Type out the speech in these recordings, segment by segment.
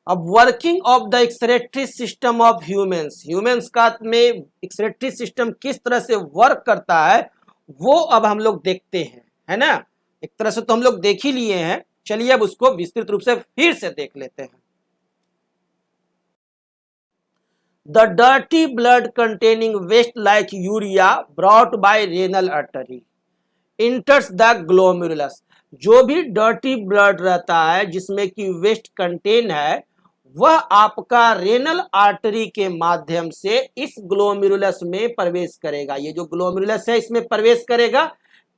अब working of the excretory system of humans का में एक्सक्रीटरी सिस्टम किस तरह से वर्क करता है वो अब हम लोग देखते हैं, है ना। एक तरह से तो हम लोग देख ही लिए हैं, चलिए अब उसको विस्तृत रूप से फिर से देख लेते हैं। The dirty blood containing waste like urea brought by renal artery enters the glomerulus. जो भी डर्टी ब्लड रहता है जिसमें कि वेस्ट कंटेन है वह आपका रेनल आर्टरी के माध्यम से इस ग्लोमेरुलस में प्रवेश करेगा। ये जो ग्लोमेरुलस है इसमें प्रवेश करेगा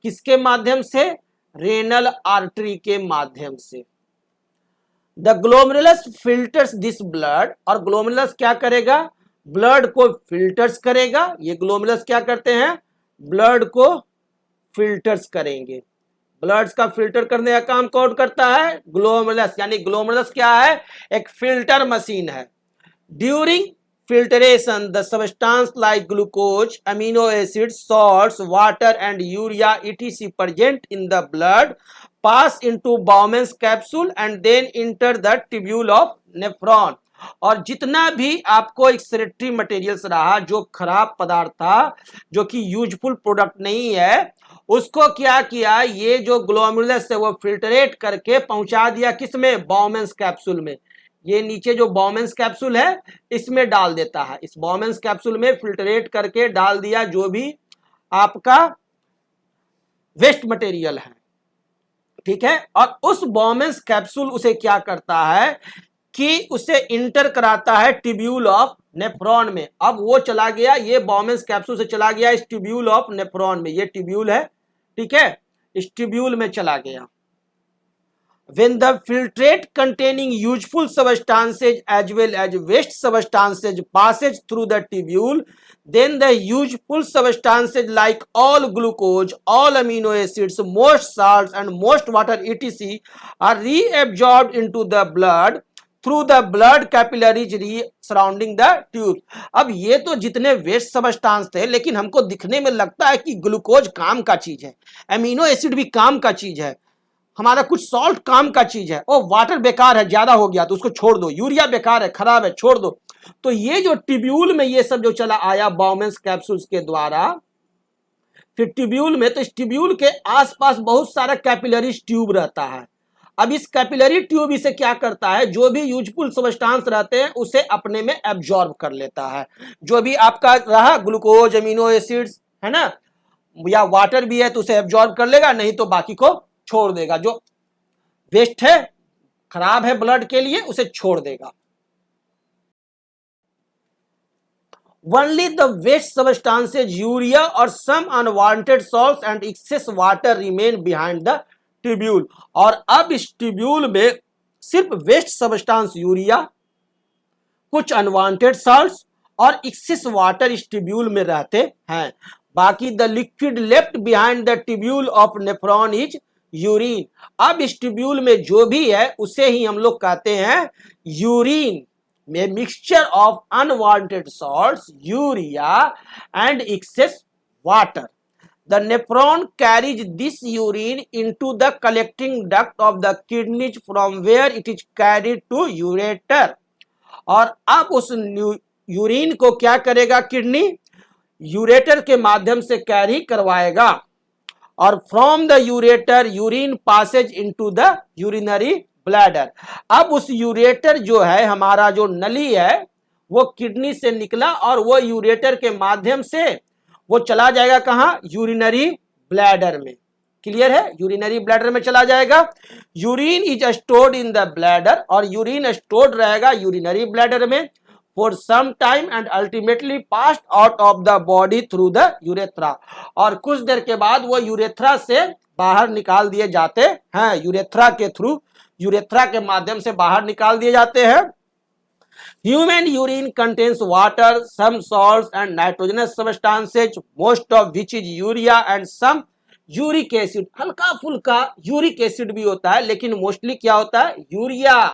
किसके माध्यम से? रेनल आर्टरी के माध्यम से। The glomerulus filters this blood, और ग्लोमेरुलस क्या करेगा? ब्लड को फिल्टर्स करेगा। ये ग्लोमेरुलस क्या करते हैं? ब्लड को फिल्टर्स करेंगे। ब्लड्स का फिल्टर करने का काम कौन करता है? ग्लोमेरुलस। यानी ग्लोमेरुलस क्या है? एक फिल्टर मशीन है। During filtration the substance like glucose, amino acids, salts, water and urea etc present in the blood pass into Bowman's capsule and then enter the tubule of nephron। और जितना भी आपको excretory materials रहा, जो खराब पदार्थ था, जो कि यूजफुल प्रोडक्ट नहीं है, उसको क्या किया? ये जो ग्लोमेरुलस है वो फिल्टरेट करके पहुंचा दिया किसमें? बाउमेंस कैप्सूल में। ये नीचे जो बाउमेंस कैप्सूल है इसमें डाल देता है। इस बाउमेंस कैप्सूल में फिल्टरेट करके डाल दिया जो भी आपका वेस्ट मटेरियल है, ठीक है। और उस बाउमेंस कैप्सूल उसे क्या करता है कि उसे इंटर कराता है ट्यूब्यूल ऑफ नेफ्रॉन में। अब वो चला गया, ये बाउमेंस कैप्सूल से चला गया इस ट्यूब्यूल ऑफ नेफ्रॉन में। ये ट्यूब्यूल है, ठीक है, इस ट्यूब्यूल में चला गया। When the filtrate containing useful substances as well as waste substances passes through the tubule, then the useful substances like all glucose, all amino acids, most salts and most water etc are reabsorbed into the blood through the blood capillaries surrounding the tubes। अब ये तो जितने waste substance थे, लेकिन हमको दिखने में लगता है कि ग्लूकोज काम का चीज है, एमिनो एसिड भी काम का चीज है, हमारा कुछ सॉल्ट काम का चीज है, और वाटर बेकार है, ज्यादा हो गया तो उसको छोड़ दो, यूरिया बेकार है, खराब है, छोड़ दो। तो ये जो ट्यूब्यूल में ये सब जो चला आया बाउमेंस कैप्सूल्स के द्वारा, फिर ट्यूब्यूल में, तो इस ट्यूब्यूल के आसपास बहुत सारा कैपिलरी ट्यूब रहता है। अब इस कैपिलरी ट्यूब इसे क्या करता है? जो भी यूजफुल सब्सटेंस रहते हैं उसे अपने में एब्जॉर्ब कर लेता है। जो भी आपका रहा ग्लूकोज, अमीनो एसिड्स, है ना, या वाटर भी है तो उसे एब्जॉर्ब कर लेगा, नहीं तो बाकी को छोड़ देगा। जो वेस्ट है, खराब है ब्लड के लिए, उसे छोड़ देगा। Only the waste substances, urea or some unwanted salts and excess water remain behind the tubule। और अब इस ट्यूब्यूल में सिर्फ वेस्ट सब्सटेंस यूरिया, कुछ अनवांटेड साल्ट्स और एक्सेस वाटर इस ट्यूब्यूल में रहते हैं। बाकी the liquid left behind the tubule of nephron is urine. अब इस ट्यूब्यूल में जो भी है उसे ही हम लोग कहते हैं यूरिन। में mixture of unwanted salts, urea and excess water. The nephron carries this urine into the collecting duct of the kidneys from where it is carried to ureter. और अब उस यूरिन को क्या करेगा किडनी? यूरेटर के माध्यम से कैरी करवाएगा। और from the ureter urine passes into the urinary bladder. अब उस यूरेटर जो है, हमारा जो नली है, वो किडनी से निकला और वो यूरेटर के माध्यम से वो चला जाएगा कहां? यूरिनरी ब्लैडर में। क्लियर है? यूरिनरी ब्लैडर में चला जाएगा। Urine is stored in the bladder, और यूरिन स्टोर्ड रहेगा यूरिनरी ब्लैडर में for some time and ultimately passed out of the body through the urethra. और कुछ देर के बाद वो यूरेथ्रा से बाहर निकाल दिए जाते हैं। यूरेथ्रा के थ्रू, यूरेथ्रा के माध्यम से बाहर निकाल दिए जाते हैं। Human urine contains water, some salts and nitrogenous substances, most of which is urea and some uric acid. हल्का फुल्का यूरिक एसिड भी होता है, लेकिन मोस्टली क्या होता है? यूरिया।